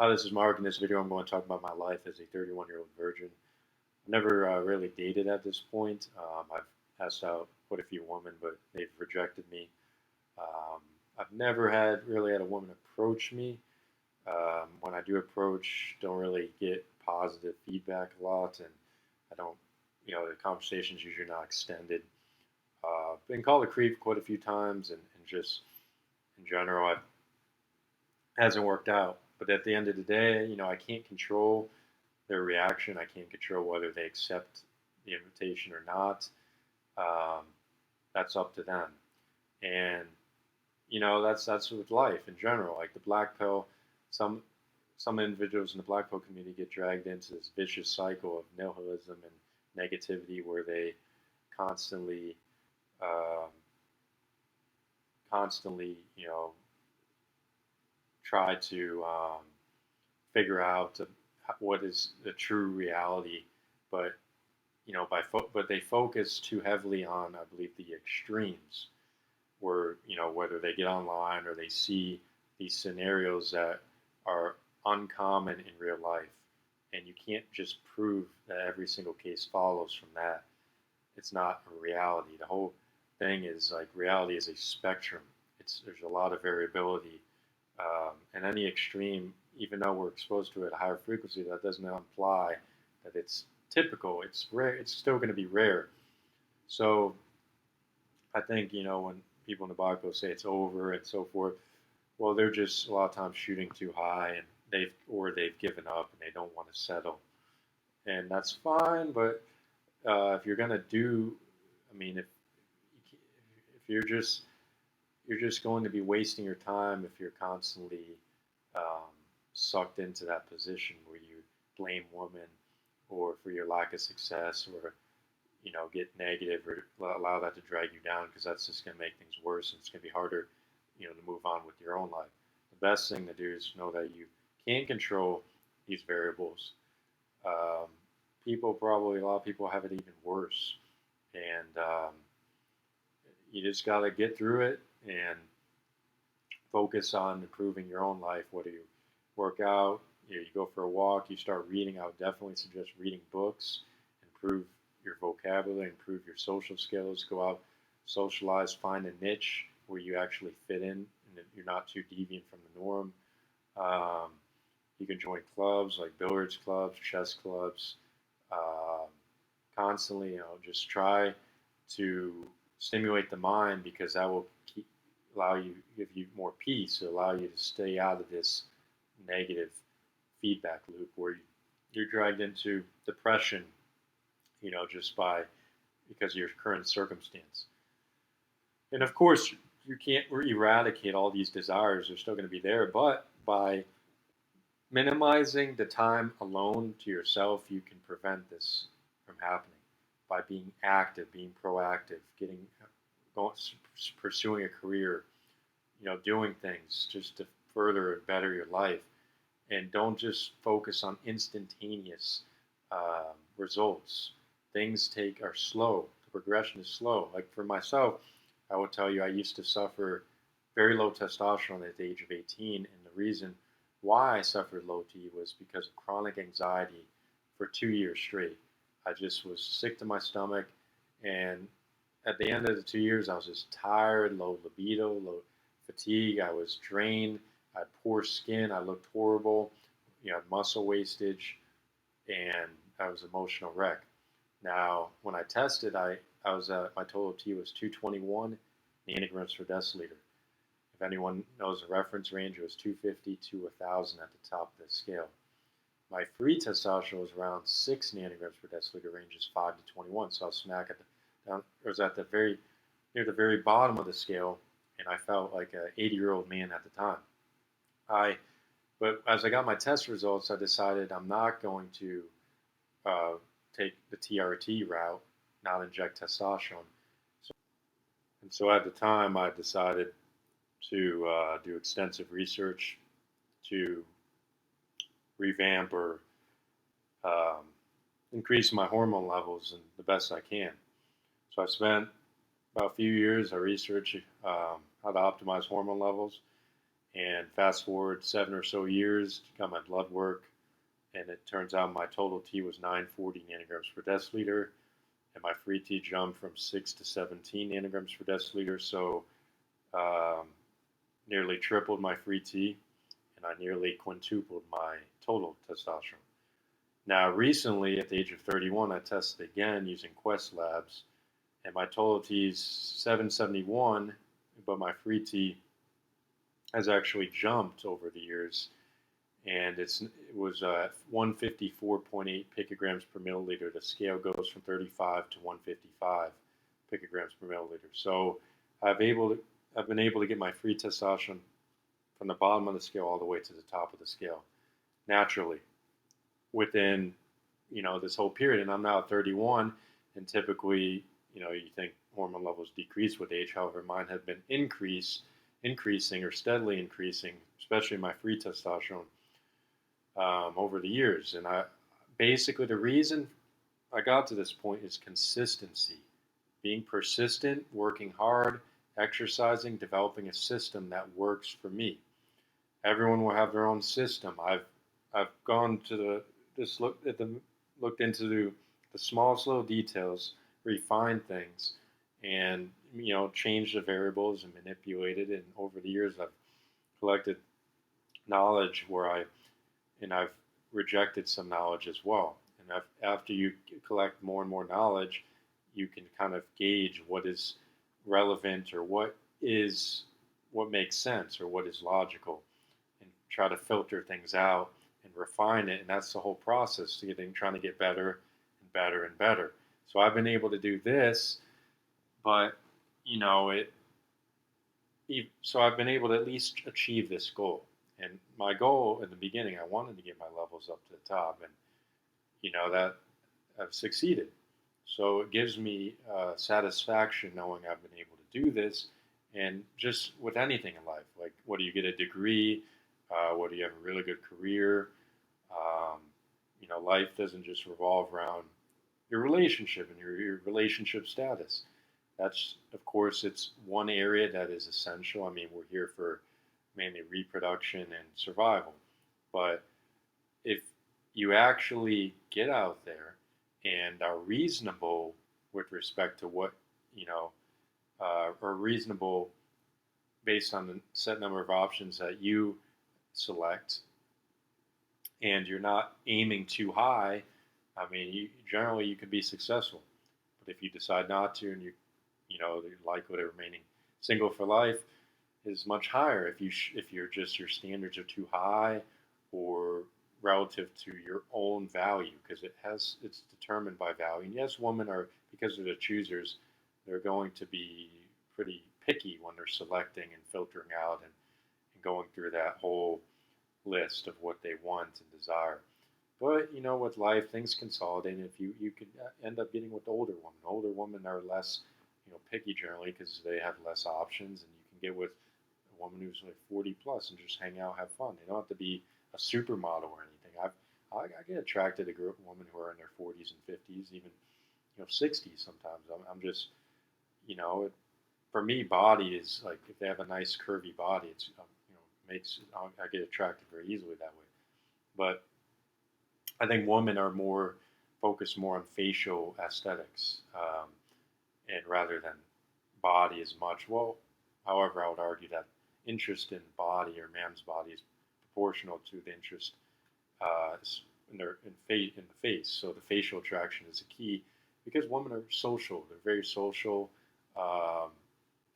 Hi, this is Mark. In this video, I'm going to talk about my life as a 31-year-old virgin. I've never really dated at this point. I've asked out quite a few women, but they've rejected me. Um, I've never really had a woman approach me. When I do approach, don't really get positive feedback a lot, and I don't, the conversation's usually not extended. Been called a creep quite a few times, and just in general, it hasn't worked out. But at the end of the day, I can't control their reaction. I can't control whether they accept the invitation or not. Um, that's up to them. And that's with life in general. Like the black pill, some some individuals in the black pill community get dragged into this vicious cycle of nihilism and negativity, where they constantly, um, constantly, try to figure out what is the true reality, but but they focus too heavily on, I believe, the extremes, where whether they get online or they see these scenarios that are uncommon in real life, and you can't just prove that every single case follows from that. It's not a reality. The whole thing is like reality is a spectrum. There's a lot of variability, and any extreme, even though we're exposed to it at a higher frequency, that doesn't imply that it's typical. It's rare. It's still going to be rare. So I think when people in the Bible say it's over and so forth, well, they're just a lot of times shooting too high, and they've given up and they don't want to settle, and that's fine. But if you're gonna do, I mean, if you're just going to be wasting your time if you're constantly um, sucked into that position where you blame women or for your lack of success, or get negative or allow that to drag you down, because that's just going to make things worse, and it's going to be harder to move on with your own life. The best thing to do is know that you can control these variables. um, a lot of people have it even worse, and you just got to get through it and focus on improving your own life. Whether you work out, you go for a walk, you start reading. I would definitely suggest reading books, improve your vocabulary, improve your social skills, go out, socialize, find a niche where you actually fit in and you're not too deviant from the norm. Um, you can join clubs like billiards clubs, chess clubs. Um, Constantly, just try to stimulate the mind, because that will give you more peace, allow you to stay out of this negative feedback loop where you're dragged into depression, just because of your current circumstance. And of course, you can't eradicate all these desires; they're still going to be there. But by minimizing the time alone to yourself, you can prevent this from happening by being active, being proactive, going, pursuing a career, doing things just to further and better your life. And don't just focus on instantaneous results. Things are slow. The progression is slow. Like for myself, I will tell you, I used to suffer very low testosterone at the age of 18, and the reason why I suffered low T was because of chronic anxiety for 2 years straight. I just was sick to my stomach, and at the end of the 2 years, I was just tired, low libido, low fatigue. I was drained. I had poor skin. I looked horrible. Muscle wastage, and I was an emotional wreck. Now, when I tested, I was my total T was 221 nanograms per deciliter. If anyone knows the reference range, it was 250 to 1,000 at the top of the scale. My free testosterone was around 6 nanograms per deciliter, ranges 5 to 21. So I was smack at the very near the very bottom of the scale, and I felt like an 80-year-old man at the time. But as I got my test results, I decided I'm not going to uh, take the TRT route, not inject testosterone. And so at the time, I decided to do extensive research to revamp or um, increase my hormone levels and the best I can. So I spent about a few years. I researched how to optimize hormone levels, And fast forward 7 or so years, got my blood work, and it turns out my total T was 940 nanograms per deciliter, and my free T jumped from 6 to 17 nanograms per deciliter. So um, nearly tripled my free T, and I nearly quintupled my total testosterone. Now, recently, at the age of 31, I tested again using Quest Labs, and my total T is 771, but my free T has actually jumped over the years, and it was 154.8 picograms per milliliter. The scale goes from 35 to 155 picograms per milliliter. So I've been able to get my free testosterone from the bottom of the scale all the way to the top of the scale naturally within this whole period. And I'm now 31, and typically you think hormone levels decrease with age. However, mine have been increasing or steadily increasing, especially my free testosterone over the years. And I basically, the reason I got to this point is consistency, being persistent, working hard, exercising, developing a system that works for me. Everyone will have their own system. I've gone to looked into the smallest little details, refined things, and changed the variables and manipulated. And over the years, I've collected knowledge and I've rejected some knowledge as well. And after you collect more and more knowledge, you can kind of gauge what is relevant or what makes sense or what is logical, and try to filter things out and refine it. And that's the whole process, trying to get better and better and better. So I've been able to do this, but so I've been able to at least achieve this goal. And my goal in the beginning, I wanted to get my levels up to the top, and that I've succeeded. So it gives me satisfaction knowing I've been able to do this. And just with anything in life, like, what do you get a degree? What do you have a really good career? Um, life doesn't just revolve around your relationship and your relationship status. That's, of course, it's one area that is essential. I mean, we're here for mainly reproduction and survival. But if you actually get out there and are reasonable with respect to what, are reasonable based on the set number of options that you select, and you're not aiming too high, I mean, generally you can be successful. But if you decide not to, and the likelihood of remaining single for life is much higher if your standards are too high, or relative to your own value, because it's determined by value. And yes, women are, because they're the choosers, they're going to be pretty picky when they're selecting and filtering out, and going through that whole list of what they want and desire. But with life, things consolidate. And if you could end up getting with older women. Older women are less picky generally, because they have less options, and you can get with a woman who's like 40 plus and just hang out, have fun. They don't have to be a supermodel or anything. I get attracted to women who are in their 40s and 50s, even 60s sometimes. I'm just for me, body is like, if they have a nice curvy body, it's makes I get attracted very easily that way. But I think women are more focused more on facial aesthetics, and rather than body as much. Well, however, I would argue that interest in body, or man's body, is proportional to the interest in the face. So the facial attraction is a key, because women are social. They're very social, um,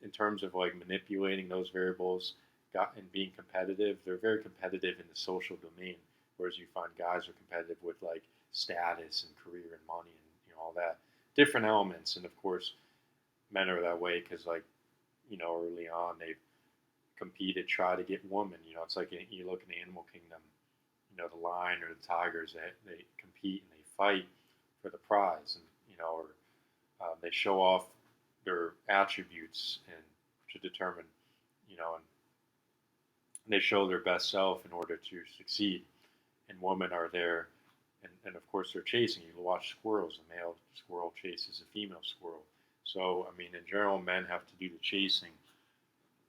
in terms of like manipulating those variables, and being competitive. They're very competitive in the social domain, whereas you find guys are competitive with like status and career and money and all that, different elements. And of course, men are that way because, like, early on they've competed, try to get women. It's like you look in the animal kingdom, the lion or the tigers, they compete and they fight for the prize, and or they show off their attributes and to determine, and they show their best self in order to succeed. And women are there, and of course they're chasing. You watch squirrels; a male squirrel chases a female squirrel. So I mean, in general, men have to do the chasing,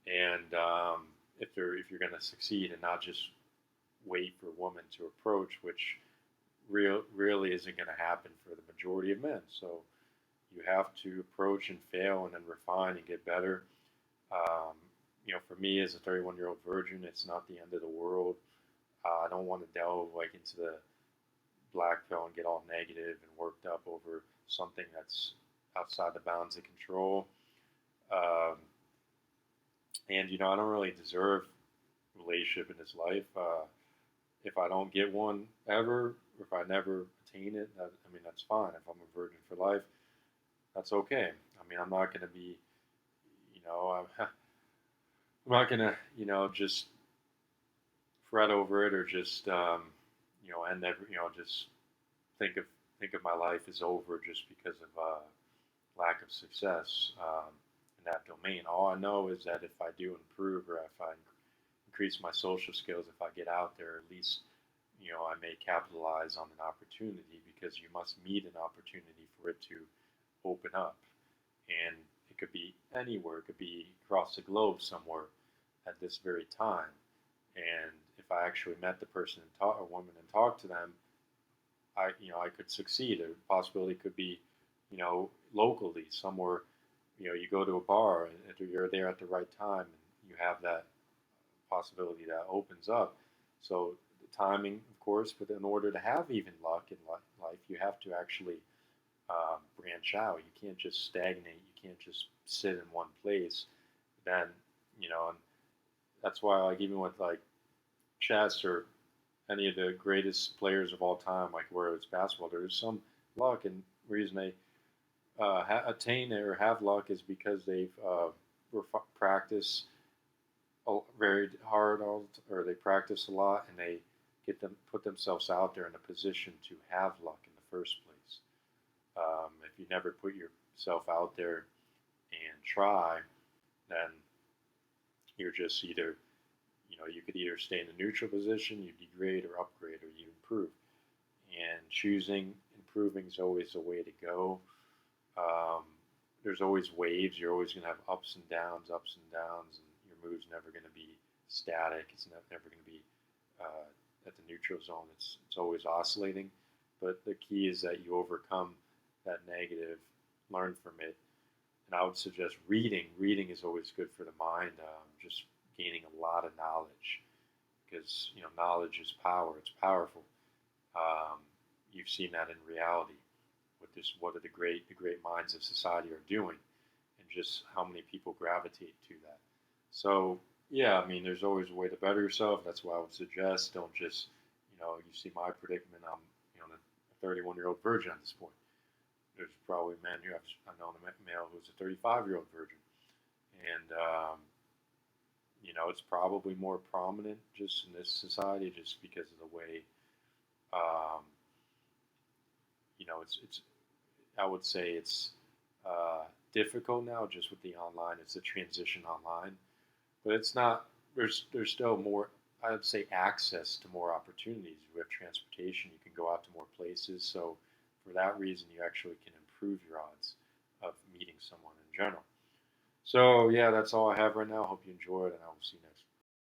and if you're going to succeed, and not just wait for women to approach, which really isn't going to happen for the majority of men. So you have to approach and fail and then refine and get better. Um, for me as a 31-year-old virgin, it's not the end of the world. I don't want to delve like into the black pill and get all negative and worked up over something that's outside the bounds of control. Um, and I don't really deserve a relationship in this life. If I don't get one ever, or if I never attain it, I mean that's fine. If I'm a virgin for life, that's okay. I mean I'm not going to be, I'm not going to, just fret over it or just, end every, just think of think of my life as over just because of lack of success in that domain. All I know is that if I do improve or if I increase my social skills, if I get out there, at least I may capitalize on an opportunity because you must meet an opportunity for it to open up, and it could be anywhere. It could be across the globe somewhere at this very time. And if I actually met the person and talk, a woman, and talked to them, I could succeed. A possibility could be, locally somewhere. You go to a bar and you're there at the right time, and you have that possibility that opens up. So the timing, of course, but in order to have even luck in life, you have to actually branch out. You can't just stagnate. You can't just sit in one place. Then, and that's why, like, even with like chess or any of the greatest players of all time, like where it's basketball, there's some luck, and reason they attain or have luck is because they've practiced very hard, or they practice a lot, and they put themselves out there in a position to have luck in the first place. If you never put yourself out there and try, then you're just either, you could either stay in a neutral position, you degrade or upgrade, or you improve. And choosing improving is always the way to go. Um, there's always waves. You're always going to have ups and downs, and your mood's never going to be static. It's never going to be at the neutral zone. It's always oscillating. But the key is that you overcome that negative, learn from it. And I would suggest reading. Reading is always good for the mind. Just gaining a lot of knowledge, because knowledge is power. It's powerful. Um, you've seen that in reality. What are the great minds of society are doing, and just how many people gravitate to that. So yeah, I mean, there's always a way to better yourself. That's why I would suggest, don't just, you see my predicament. I'm, a 31-year-old virgin at this point. There's probably men who I've known a male who's a 35-year-old virgin, and it's probably more prominent just in this society, just because of the way, um, it's I would say it's uh, difficult now just with the online. It's a transition online, but it's not. There's still more. I would say access to more opportunities. We have transportation. You can go out to more places. So for that reason, you actually can improve your odds of meeting someone in general. So yeah, that's all I have right now. Hope you enjoyed, and I will see you next time.